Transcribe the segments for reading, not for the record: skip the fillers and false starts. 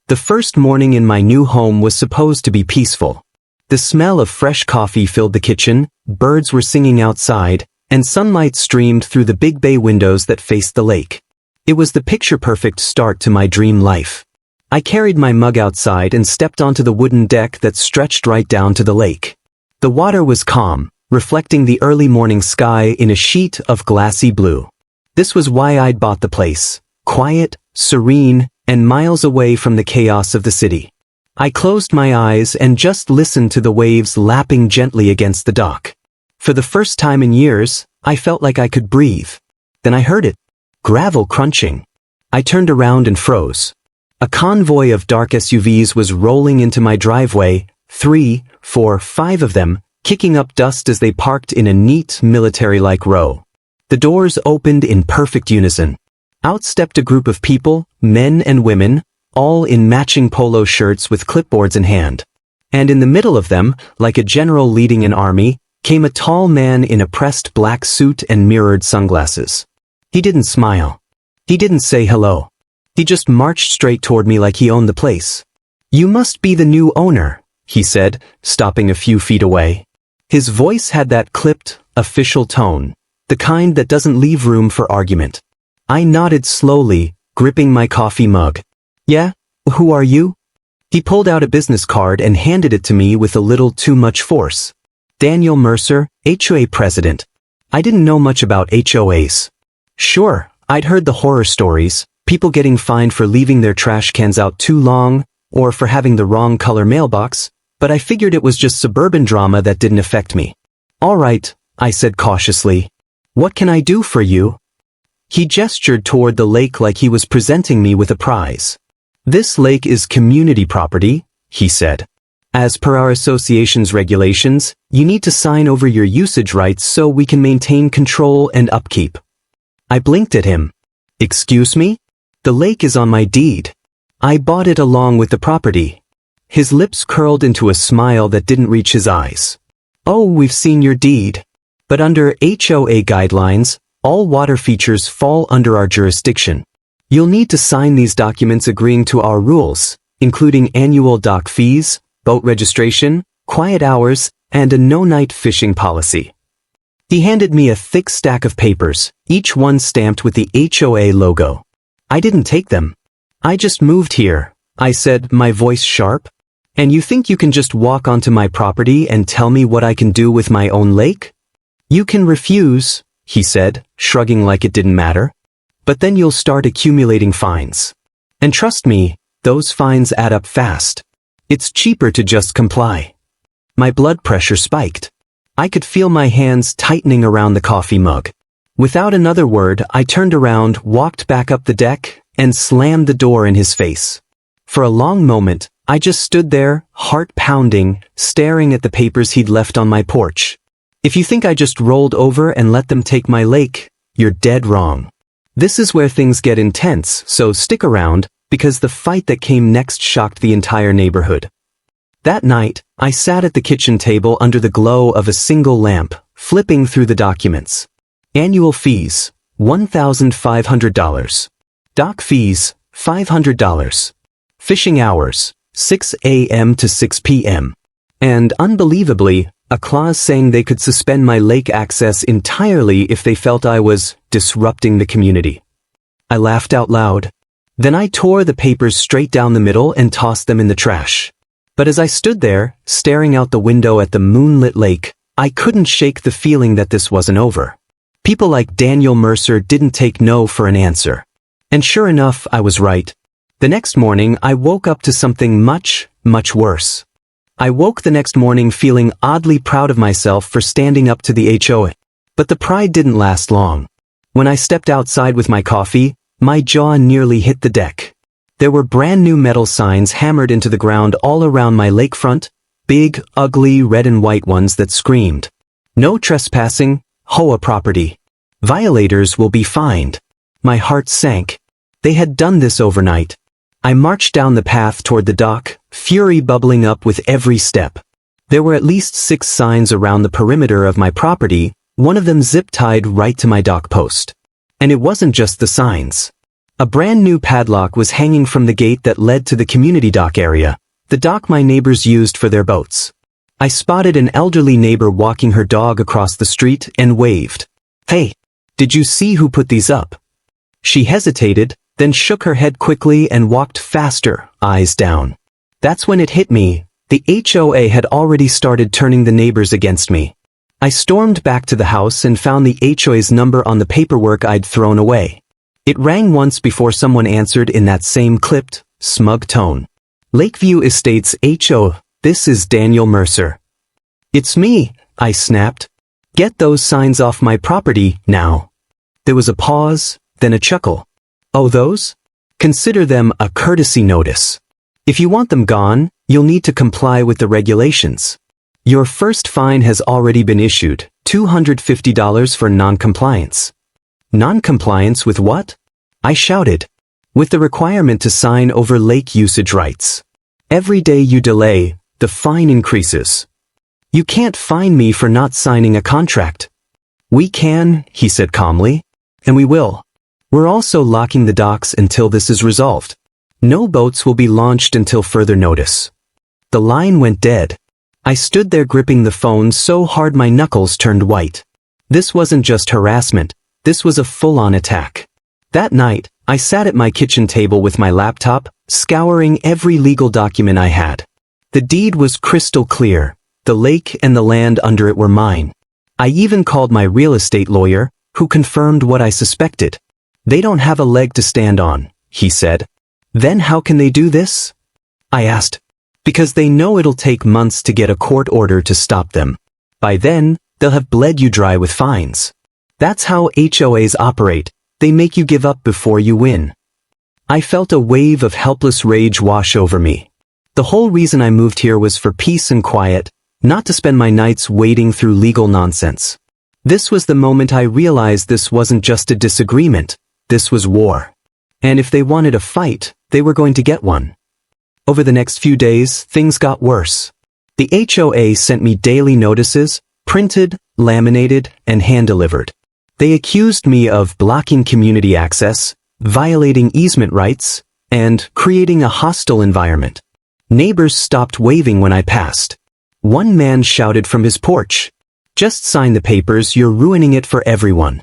The first morning in my new home was supposed to be peaceful. The smell of fresh coffee filled the kitchen, birds were singing outside, and sunlight streamed through the big bay windows that faced the lake. It was the picture-perfect start to my dream life. I carried my mug outside and stepped onto the wooden deck that stretched right down to the lake. The water was calm, reflecting the early morning sky in a sheet of glassy blue. This was why I'd bought the place. Quiet, serene, and miles away from the chaos of the city. I closed my eyes and just listened to the waves lapping gently against the dock. For the first time in years, I felt like I could breathe. Then I heard it. Gravel crunching. I turned around and froze. A convoy of dark SUVs was rolling into my driveway, 3, 4, 5 of them, kicking up dust as they parked in a neat, military-like row. The doors opened in perfect unison. Out stepped a group of people, men and women, all in matching polo shirts with clipboards in hand. And in the middle of them, like a general leading an army, came a tall man in a pressed black suit and mirrored sunglasses. He didn't smile. He didn't say hello. He just marched straight toward me like he owned the place. "You must be the new owner," he said, stopping a few feet away. His voice had that clipped, official tone, the kind that doesn't leave room for argument. I nodded slowly, gripping my coffee mug. "Yeah, who are you?" He pulled out a business card and handed it to me with a little too much force. "Daniel Mercer, HOA president." I didn't know much about HOAs. Sure, I'd heard the horror stories, people getting fined for leaving their trash cans out too long, or for having the wrong color mailbox, but I figured it was just suburban drama that didn't affect me. "All right," I said cautiously. "What can I do for you?" He gestured toward the lake like he was presenting me with a prize. "This lake is community property," he said. "As per our association's regulations, you need to sign over your usage rights so we can maintain control and upkeep." I blinked at him. "Excuse me? The lake is on my deed. I bought it along with the property." His lips curled into a smile that didn't reach his eyes. "Oh, we've seen your deed. But under HOA guidelines, all water features fall under our jurisdiction. You'll need to sign these documents agreeing to our rules, including annual dock fees, boat registration, quiet hours, and a no-night fishing policy." He handed me a thick stack of papers, each one stamped with the HOA logo. I didn't take them. "I just moved here," I said, my voice sharp. "And you think you can just walk onto my property and tell me what I can do with my own lake?" "You can refuse," he said, shrugging like it didn't matter. "But then you'll start accumulating fines. And trust me, those fines add up fast. It's cheaper to just comply." My blood pressure spiked. I could feel my hands tightening around the coffee mug. Without another word, I turned around, walked back up the deck, and slammed the door in his face. For a long moment, I just stood there, heart pounding, staring at the papers he'd left on my porch. "If you think I just rolled over and let them take my lake, you're dead wrong. This is where things get intense, so stick around, because the fight that came next shocked the entire neighborhood." That night, I sat at the kitchen table under the glow of a single lamp, flipping through the documents. Annual fees, $1,500. Dock fees, $500. Fishing hours, 6 a.m. to 6 p.m. And unbelievably, a clause saying they could suspend my lake access entirely if they felt I was disrupting the community. I laughed out loud. Then I tore the papers straight down the middle and tossed them in the trash. But as I stood there, staring out the window at the moonlit lake, I couldn't shake the feeling that this wasn't over. People like Daniel Mercer didn't take no for an answer. And sure enough, I was right. The next morning, I woke up to something much, much worse. I woke the next morning feeling oddly proud of myself for standing up to the HOA. But the pride didn't last long. When I stepped outside with my coffee, my jaw nearly hit the deck. There were brand new metal signs hammered into the ground all around my lakefront, big, ugly red and white ones that screamed, "No trespassing, HOA property. Violators will be fined." My heart sank. They had done this overnight. I marched down the path toward the dock, fury bubbling up with every step. There were at least 6 signs around the perimeter of my property, one of them zip-tied right to my dock post. And it wasn't just the signs. A brand new padlock was hanging from the gate that led to the community dock area, the dock my neighbors used for their boats. I spotted an elderly neighbor walking her dog across the street and waved. "Hey, did you see who put these up?" She hesitated, then shook her head quickly and walked faster, eyes down. That's when it hit me. The HOA had already started turning the neighbors against me. I stormed back to the house and found the HOA's number on the paperwork I'd thrown away. It rang once before someone answered in that same clipped, smug tone. "Lakeview Estates HO, this is Daniel Mercer." "It's me," I snapped. "Get those signs off my property, now." There was a pause, then a chuckle. "Oh, those? Consider them a courtesy notice. If you want them gone, you'll need to comply with the regulations. Your first fine has already been issued, $250 for non-compliance." "Non-compliance with what?" I shouted. "With the requirement to sign over lake usage rights. Every day you delay, the fine increases. You can't fine me for not signing a contract." "We can," he said calmly. "And we will. We're also locking the docks until this is resolved. No boats will be launched until further notice." The line went dead. I stood there gripping the phone so hard my knuckles turned white. This wasn't just harassment, this was a full-on attack. That night, I sat at my kitchen table with my laptop, scouring every legal document I had. The deed was crystal clear. The lake and the land under it were mine. I even called my real estate lawyer, who confirmed what I suspected. "They don't have a leg to stand on," he said. "Then how can they do this?" I asked. "Because they know it'll take months to get a court order to stop them. By then, they'll have bled you dry with fines. That's how HOAs operate. They make you give up before you win." I felt a wave of helpless rage wash over me. The whole reason I moved here was for peace and quiet, not to spend my nights wading through legal nonsense. This was the moment I realized this wasn't just a disagreement. This was war. And if they wanted a fight, they were going to get one. Over the next few days, things got worse. The HOA sent me daily notices, printed, laminated, and hand-delivered. They accused me of blocking community access, violating easement rights, and creating a hostile environment. Neighbors stopped waving when I passed. One man shouted from his porch, "Just sign the papers, you're ruining it for everyone."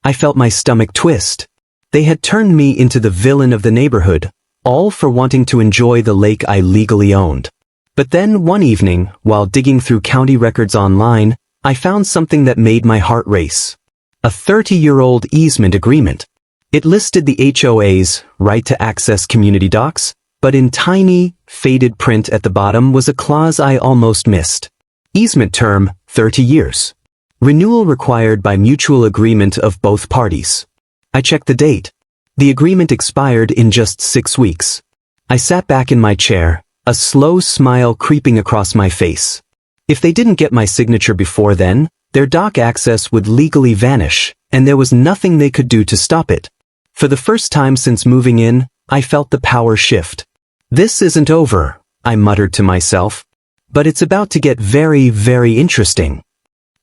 I felt my stomach twist. They had turned me into the villain of the neighborhood, all for wanting to enjoy the lake I legally owned. But then one evening, while digging through county records online, I found something that made my heart race. A 30-year-old easement agreement. It listed the HOA's right to access community docks, but in tiny, faded print at the bottom was a clause I almost missed. Easement term, 30 years. Renewal required by mutual agreement of both parties. I checked the date. The agreement expired in just 6 weeks. I sat back in my chair, a slow smile creeping across my face. If they didn't get my signature before then, their dock access would legally vanish, and there was nothing they could do to stop it. For the first time since moving in, I felt the power shift. "This isn't over," I muttered to myself. "But it's about to get very, very interesting."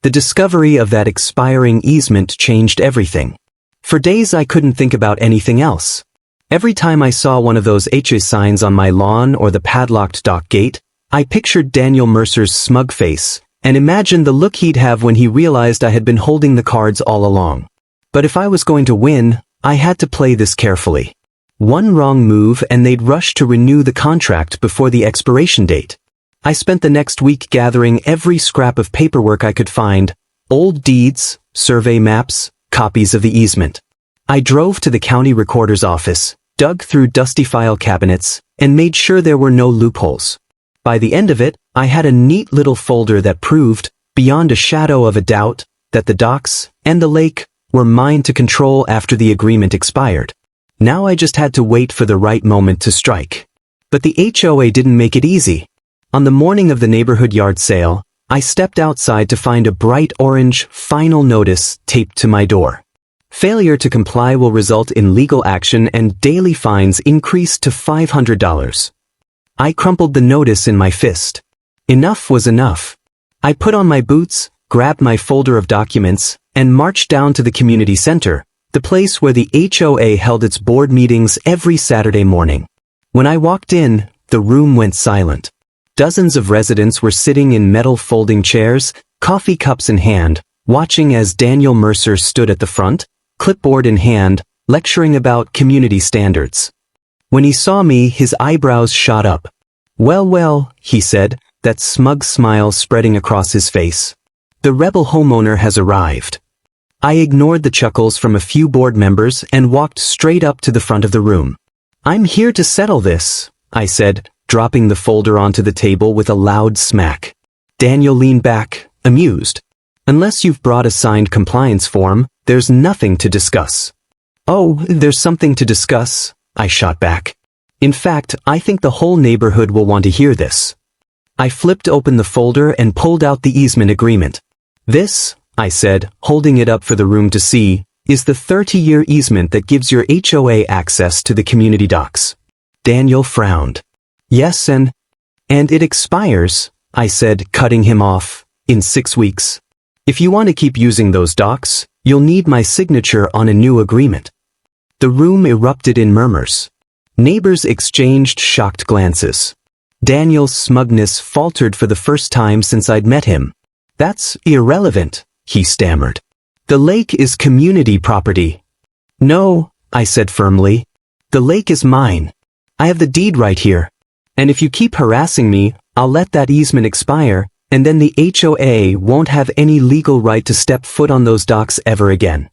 The discovery of that expiring easement changed everything. For days I couldn't think about anything else. Every time I saw one of those HOA signs on my lawn or the padlocked dock gate, I pictured Daniel Mercer's smug face, and imagined the look he'd have when he realized I had been holding the cards all along. But if I was going to win, I had to play this carefully. One wrong move and they'd rush to renew the contract before the expiration date. I spent the next week gathering every scrap of paperwork I could find, old deeds, survey maps, copies of the easement. I drove to the county recorder's office, dug through dusty file cabinets, and made sure there were no loopholes. By the end of it, I had a neat little folder that proved, beyond a shadow of a doubt, that the docks and the lake were mine to control after the agreement expired. Now I just had to wait for the right moment to strike. But the HOA didn't make it easy. On the morning of the neighborhood yard sale, I stepped outside to find a bright orange final notice taped to my door. Failure to comply will result in legal action and daily fines increased to $500. I crumpled the notice in my fist. Enough was enough. I put on my boots, grabbed my folder of documents, and marched down to the community center, the place where the HOA held its board meetings every Saturday morning. When I walked in, the room went silent. Dozens of residents were sitting in metal folding chairs, coffee cups in hand, watching as Daniel Mercer stood at the front, clipboard in hand, lecturing about community standards. When he saw me, his eyebrows shot up. "Well, well," he said, that smug smile spreading across his face. "The rebel homeowner has arrived." I ignored the chuckles from a few board members and walked straight up to the front of the room. "I'm here to settle this," I said, dropping the folder onto the table with a loud smack. Daniel leaned back, amused. "Unless you've brought a signed compliance form, there's nothing to discuss." "Oh, there's something to discuss," I shot back. "In fact, I think the whole neighborhood will want to hear this." I flipped open the folder and pulled out the easement agreement. "This," I said, holding it up for the room to see, "is the 30-year easement that gives your HOA access to the community docks." Daniel frowned. "Yes, and it expires," I said, cutting him off, "in 6 weeks. If you want to keep using those docks, you'll need my signature on a new agreement." The room erupted in murmurs. Neighbors exchanged shocked glances. Daniel's smugness faltered for the first time since I'd met him. "That's irrelevant," he stammered. "The lake is community property." "No," I said firmly. "The lake is mine. I have the deed right here. And if you keep harassing me, I'll let that easement expire, and then the HOA won't have any legal right to step foot on those docks ever again."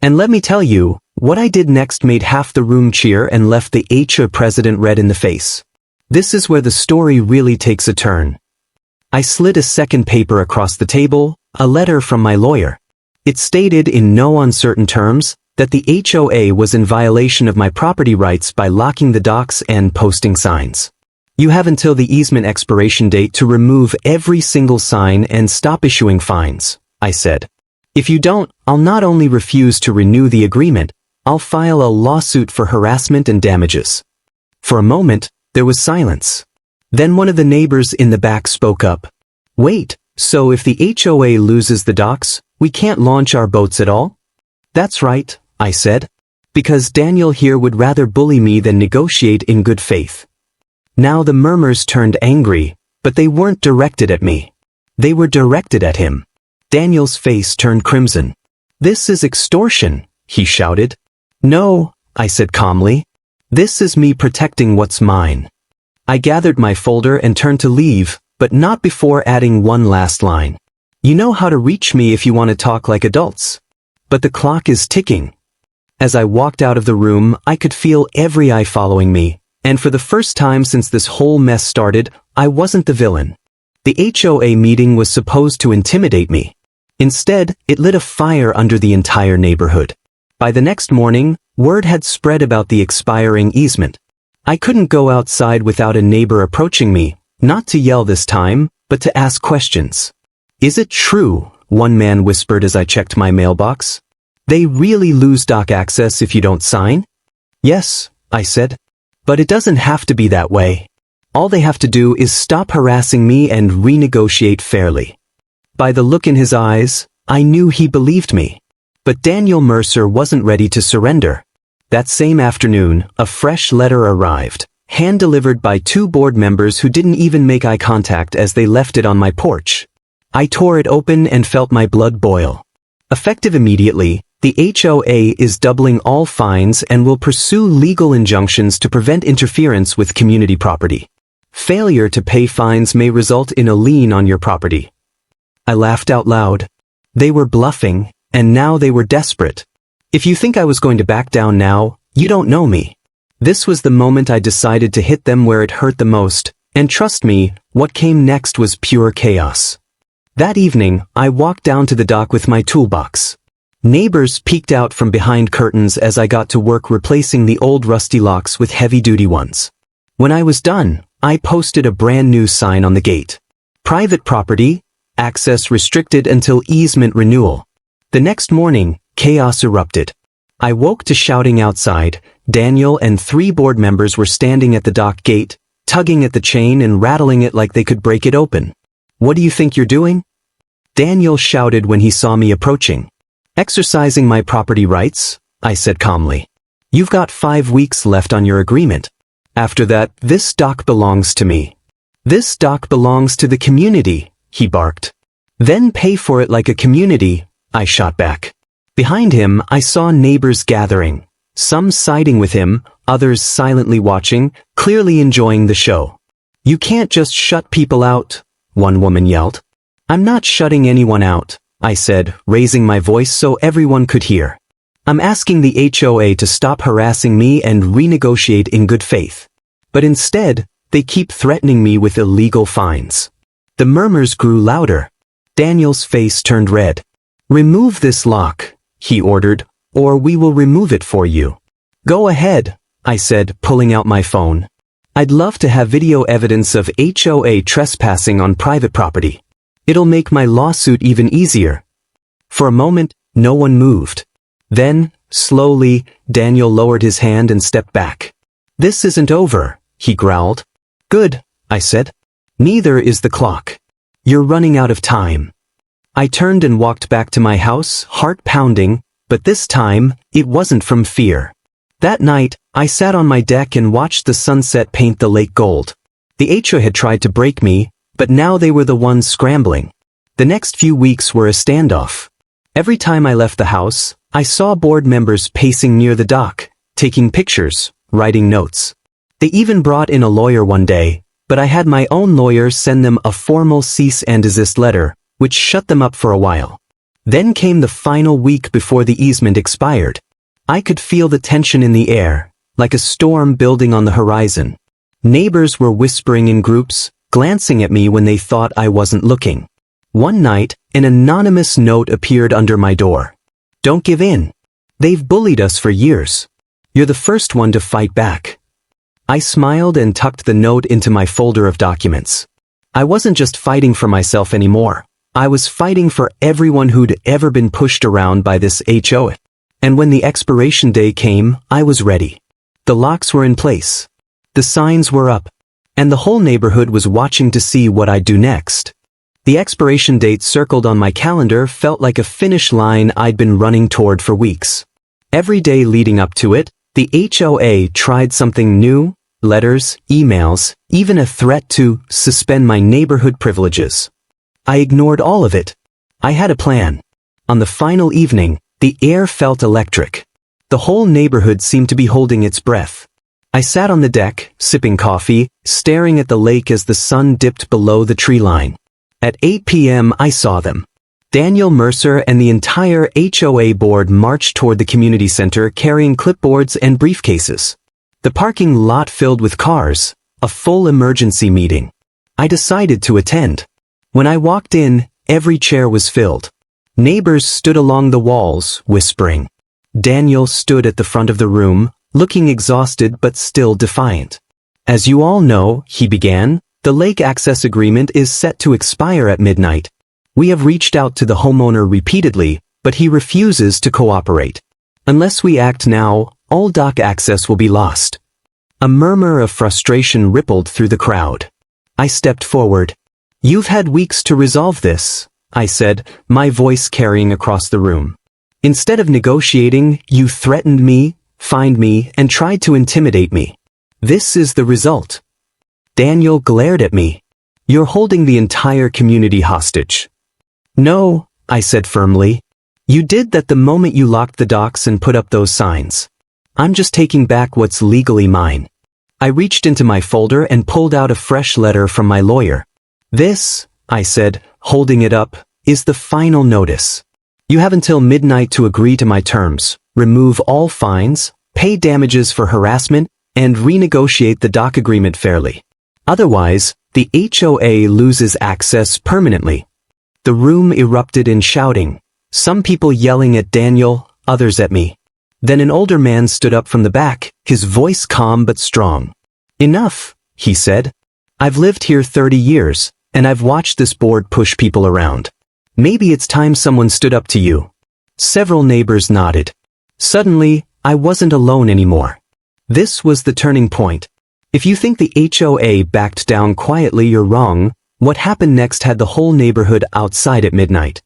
And let me tell you, what I did next made half the room cheer and left the HOA president red in the face. This is where the story really takes a turn. I slid a second paper across the table, a letter from my lawyer. It stated in no uncertain terms that the HOA was in violation of my property rights by locking the docks and posting signs. "You have until the easement expiration date to remove every single sign and stop issuing fines," I said. "If you don't, I'll not only refuse to renew the agreement, I'll file a lawsuit for harassment and damages." For a moment, there was silence. Then one of the neighbors in the back spoke up. "Wait, so if the HOA loses the docks, we can't launch our boats at all?" "That's right," I said. "Because Daniel here would rather bully me than negotiate in good faith." Now the murmurs turned angry, but they weren't directed at me. They were directed at him. Daniel's face turned crimson. "This is extortion," he shouted. "No," I said calmly. "This is me protecting what's mine." I gathered my folder and turned to leave, but not before adding one last line. "You know how to reach me if you want to talk like adults. But the clock is ticking." As I walked out of the room, I could feel every eye following me, and for the first time since this whole mess started, I wasn't the villain. The HOA meeting was supposed to intimidate me. Instead, it lit a fire under the entire neighborhood. By the next morning, word had spread about the expiring easement. I couldn't go outside without a neighbor approaching me, not to yell this time, but to ask questions. "Is it true?" one man whispered as I checked my mailbox. "They really lose dock access if you don't sign?" "Yes," I said. "But it doesn't have to be that way. All they have to do is stop harassing me and renegotiate fairly." By the look in his eyes, I knew he believed me. But Daniel Mercer wasn't ready to surrender. That same afternoon, a fresh letter arrived, hand-delivered by 2 board members who didn't even make eye contact as they left it on my porch. I tore it open and felt my blood boil. Effective immediately, the HOA is doubling all fines and will pursue legal injunctions to prevent interference with community property. Failure to pay fines may result in a lien on your property. I laughed out loud. They were bluffing, and now they were desperate. If you think I was going to back down now, you don't know me. This was the moment I decided to hit them where it hurt the most, and trust me, what came next was pure chaos. That evening, I walked down to the dock with my toolbox. Neighbors peeked out from behind curtains as I got to work replacing the old rusty locks with heavy-duty ones. When I was done, I posted a brand new sign on the gate. "Private property, access restricted until easement renewal." The next morning, chaos erupted. I woke to shouting outside. Daniel and 3 board members were standing at the dock gate, tugging at the chain and rattling it like they could break it open. "What do you think you're doing?" Daniel shouted when he saw me approaching. "Exercising my property rights," I said calmly. You've got 5 weeks left on your agreement. After that, this dock belongs to me. This dock belongs to the community, he barked. Then pay for it like a community, I shot back. Behind him, I saw neighbors gathering, some siding with him, others silently watching, clearly enjoying the show. You can't just shut people out, one woman yelled. I'm not shutting anyone out, I said, raising my voice so everyone could hear. I'm asking the HOA to stop harassing me and renegotiate in good faith. But instead, they keep threatening me with illegal fines. The murmurs grew louder. Daniel's face turned red. Remove this lock, he ordered, or we will remove it for you. Go ahead, I said, pulling out my phone. I'd love to have video evidence of HOA trespassing on private property. It'll make my lawsuit even easier. For a moment, no one moved. Then, slowly, Daniel lowered his hand and stepped back. This isn't over, he growled. Good, I said. Neither is the clock. You're running out of time. I turned and walked back to my house, heart pounding, but this time, it wasn't from fear. That night, I sat on my deck and watched the sunset paint the lake gold. The HOA had tried to break me, but now they were the ones scrambling. The next few weeks were a standoff. Every time I left the house, I saw board members pacing near the dock, taking pictures, writing notes. They even brought in a lawyer one day, but I had my own lawyer send them a formal cease and desist letter, which shut them up for a while. Then came the final week before the easement expired. I could feel the tension in the air, like a storm building on the horizon. Neighbors were whispering in groups, glancing at me when they thought I wasn't looking. One night, an anonymous note appeared under my door. Don't give in. They've bullied us for years. You're the first one to fight back. I smiled and tucked the note into my folder of documents. I wasn't just fighting for myself anymore. I was fighting for everyone who'd ever been pushed around by this HOA. And when the expiration day came, I was ready. The locks were in place. The signs were up. And the whole neighborhood was watching to see what I'd do next. The expiration date circled on my calendar felt like a finish line I'd been running toward for weeks. Every day leading up to it, the HOA tried something new, letters, emails, even a threat to suspend my neighborhood privileges. I ignored all of it. I had a plan. On the final evening, the air felt electric. The whole neighborhood seemed to be holding its breath. I sat on the deck, sipping coffee, staring at the lake as the sun dipped below the tree line. At 8 p.m. I saw them. Daniel Mercer and the entire HOA board marched toward the community center carrying clipboards and briefcases. The parking lot filled with cars, a full emergency meeting. I decided to attend. When I walked in, every chair was filled. Neighbors stood along the walls, whispering. Daniel stood at the front of the room, looking exhausted but still defiant. As you all know, he began, the lake access agreement is set to expire at midnight. We have reached out to the homeowner repeatedly, but he refuses to cooperate. Unless we act now, all dock access will be lost. A murmur of frustration rippled through the crowd. I stepped forward. You've had weeks to resolve this, I said, my voice carrying across the room. Instead of negotiating, you threatened me, fined me, and tried to intimidate me. This is the result. Daniel glared at me. You're holding the entire community hostage. No, I said firmly. You did that the moment you locked the docks and put up those signs. I'm just taking back what's legally mine. I reached into my folder and pulled out a fresh letter from my lawyer. This, I said, holding it up, is the final notice. You have until midnight to agree to my terms, remove all fines, pay damages for harassment, and renegotiate the dock agreement fairly. Otherwise, the HOA loses access permanently. The room erupted in shouting, some people yelling at Daniel, others at me. Then an older man stood up from the back, his voice calm but strong. Enough, he said. I've lived here 30 years, and I've watched this board push people around. Maybe it's time someone stood up to you. Several neighbors nodded. Suddenly, I wasn't alone anymore. This was the turning point. If you think the HOA backed down quietly, you're wrong. What happened next had the whole neighborhood outside at midnight.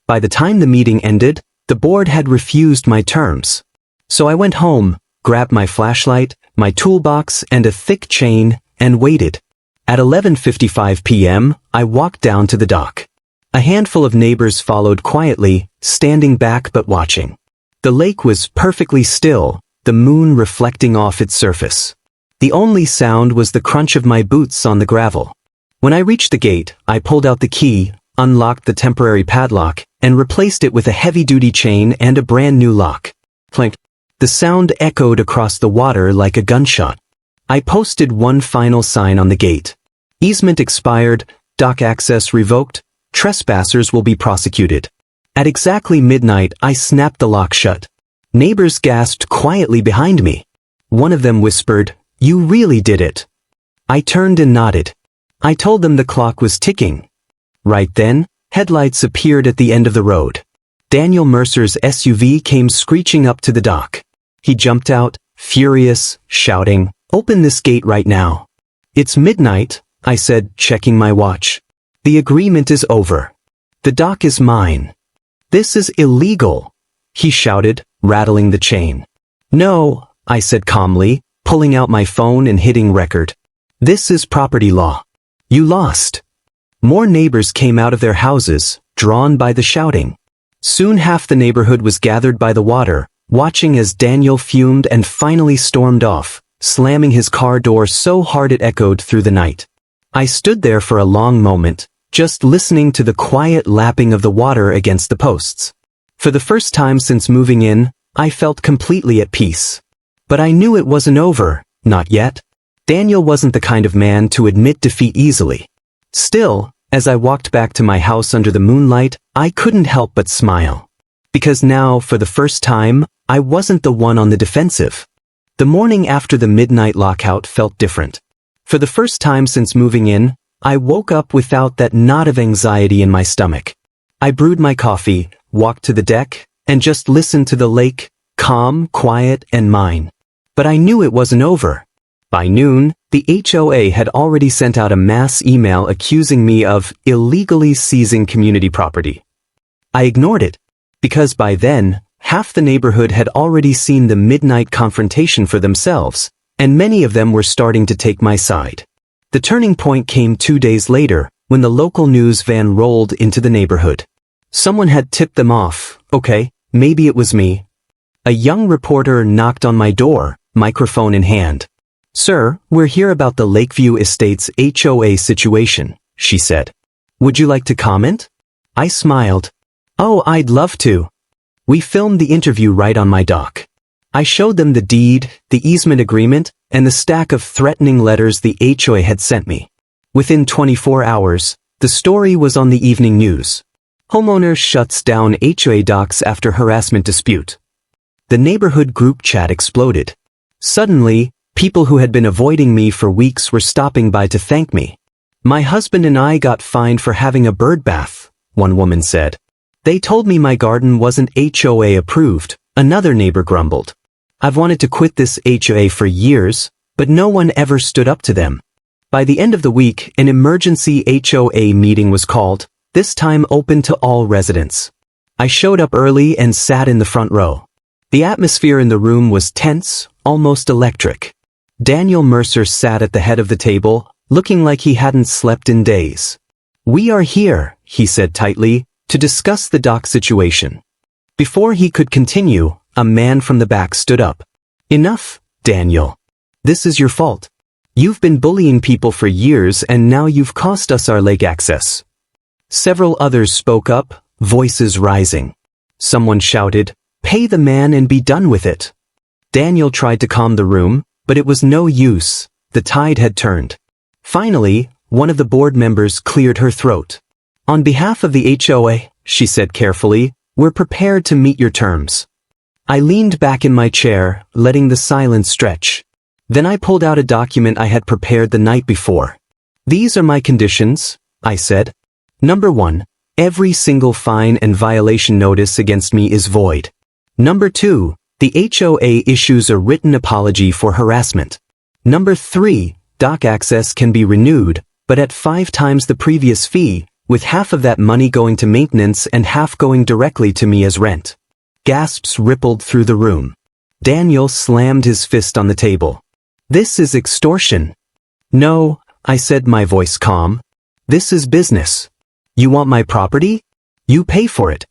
By the time the meeting ended, the board had refused my terms. So I went home, grabbed my flashlight, my toolbox, and a thick chain, and waited. At 11:55 p.m., I walked down to the dock. A handful of neighbors followed quietly, standing back but watching. The lake was perfectly still, the moon reflecting off its surface. The only sound was the crunch of my boots on the gravel. When I reached the gate, I pulled out the key, unlocked the temporary padlock, and replaced it with a heavy-duty chain and a brand-new lock. Clink. The sound echoed across the water like a gunshot. I posted one final sign on the gate. Easement expired, dock access revoked, trespassers will be prosecuted. At exactly midnight, I snapped the lock shut. Neighbors gasped quietly behind me. One of them whispered, "You really did it." I turned and nodded. I told them the clock was ticking. Right then, headlights appeared at the end of the road. Daniel Mercer's SUV came screeching up to the dock. He jumped out, furious, shouting, "Open this gate right now." "It's midnight," I said, checking my watch. "The agreement is over. The dock is mine." "This is illegal," he shouted, rattling the chain. "No," I said calmly, pulling out my phone and hitting record. "This is property law. You lost." More neighbors came out of their houses, drawn by the shouting. Soon half the neighborhood was gathered by the water, watching as Daniel fumed and finally stormed off, slamming his car door so hard it echoed through the night. I stood there for a long moment, just listening to the quiet lapping of the water against the posts. For the first time since moving in, I felt completely at peace. But I knew it wasn't over, not yet. Daniel wasn't the kind of man to admit defeat easily. Still, as I walked back to my house under the moonlight, I couldn't help but smile. Because now, for the first time, I wasn't the one on the defensive. The morning after the midnight lockout felt different. For the first time since moving in, I woke up without that knot of anxiety in my stomach. I brewed my coffee, walked to the deck, and just listened to the lake, calm, quiet, and mine. But I knew it wasn't over. By noon, the HOA had already sent out a mass email accusing me of illegally seizing community property. I ignored it, because by then, half the neighborhood had already seen the midnight confrontation for themselves, and many of them were starting to take my side. The turning point came 2 days later, when the local news van rolled into the neighborhood. Someone had tipped them off. Okay, maybe it was me. A young reporter knocked on my door, microphone in hand. "Sir, we're here about the Lakeview Estates HOA situation," she said. "Would you like to comment?" I smiled. "Oh, I'd love to." We filmed the interview right on my dock. I showed them the deed, the easement agreement, and the stack of threatening letters the HOA had sent me. Within 24 hours, the story was on the evening news. Homeowner shuts down HOA docks after harassment dispute. The neighborhood group chat exploded. Suddenly, people who had been avoiding me for weeks were stopping by to thank me. "My husband and I got fined for having a bird bath," one woman said. "They told me my garden wasn't HOA approved," another neighbor grumbled. "I've wanted to quit this HOA for years, but no one ever stood up to them." By the end of the week, an emergency HOA meeting was called, this time open to all residents. I showed up early and sat in the front row. The atmosphere in the room was tense, almost electric. Daniel Mercer sat at the head of the table, looking like he hadn't slept in days. "We are here," he said tightly, "to discuss the dock situation." Before he could continue, a man from the back stood up. "Enough, Daniel. This is your fault. You've been bullying people for years and now you've cost us our lake access." Several others spoke up, voices rising. Someone shouted, "Pay the man and be done with it." Daniel tried to calm the room, but it was no use. The tide had turned. Finally, one of the board members cleared her throat. "On behalf of the HOA," she said carefully, "we're prepared to meet your terms." I leaned back in my chair, letting the silence stretch. Then I pulled out a document I had prepared the night before. "These are my conditions," I said. Number 1, every single fine and violation notice against me is void. Number 2, the HOA issues a written apology for harassment. Number 3, dock access can be renewed, but at 5 times the previous fee, with half of that money going to maintenance and half going directly to me as rent. Gasps rippled through the room. Daniel slammed his fist on the table. This is extortion. No, I said, my voice calm. This is business. You want my property? You pay for it.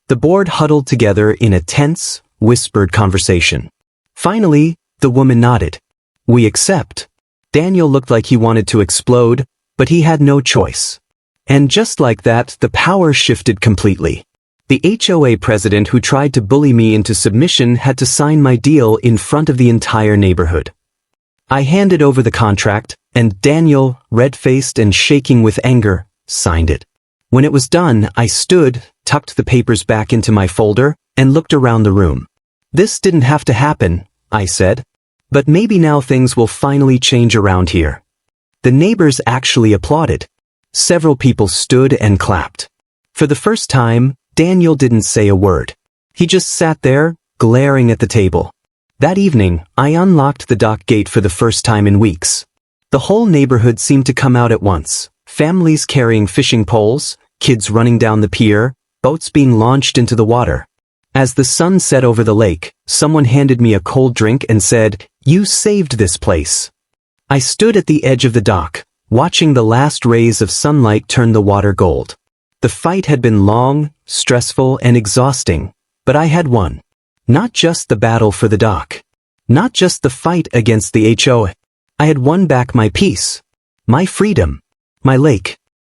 The board huddled together in a tense, whispered conversation. Finally, the woman nodded. We accept. Daniel looked like he wanted to explode, but he had no choice. And just like that, the power shifted completely. The HOA president who tried to bully me into submission had to sign my deal in front of the entire neighborhood. I handed over the contract, and Daniel, red-faced and shaking with anger, signed it. When it was done, I stood, tucked the papers back into my folder, and looked around the room. This didn't have to happen, I said. But maybe now things will finally change around here. The neighbors actually applauded. Several people stood and clapped. For the first time, Daniel didn't say a word. He just sat there, glaring at the table. That evening, I unlocked the dock gate for the first time in weeks. The whole neighborhood seemed to come out at once. Families carrying fishing poles, kids running down the pier, boats being launched into the water. As the sun set over the lake, someone handed me a cold drink and said, "You saved this place." I stood at the edge of the dock, watching the last rays of sunlight turn the water gold. The fight had been long, stressful, and exhausting, but I had won. Not just the battle for the dock. Not just the fight against the HOA. I had won back my peace. My freedom. My lake.